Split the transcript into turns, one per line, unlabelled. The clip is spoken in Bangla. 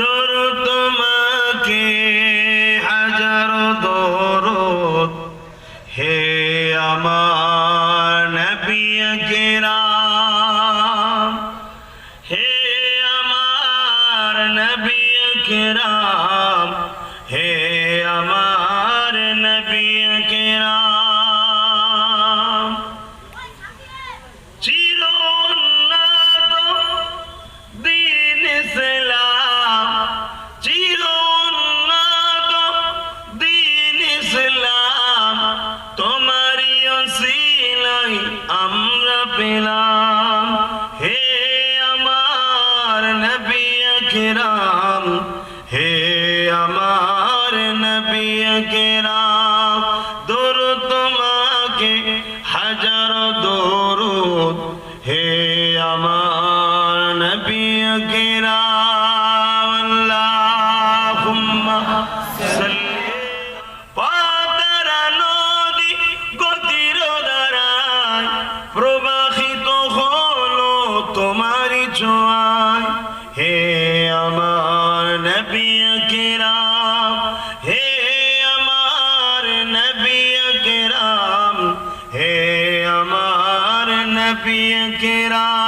দরুদ তোমাকে হাজার দরুদ হে আমার নবী কিরাম, হে আমার নবী কিরাম, হে আমার নবী কিরাম। চির উন্নত দ্বীন ইসলাম, চির উন্নত দ্বীন ইসলাম, তোমারই ওসিলায় আমরা পেলাম। হে আমার নবী কিরাম, হে আমার নবী কিরাম, দরুদ তোমাকে হাজার দরুদ হে আমার নবী কিরাম। আল্লাহুম্মা সাল্লি। পাতারা নদী গতির ধারায় প্রবাহিত হলো তোমারই ছোঁয়ায়। হে আমার নবী কিরাম, হে আমার নবী কিরাম, হে আমার নবী কিরাম।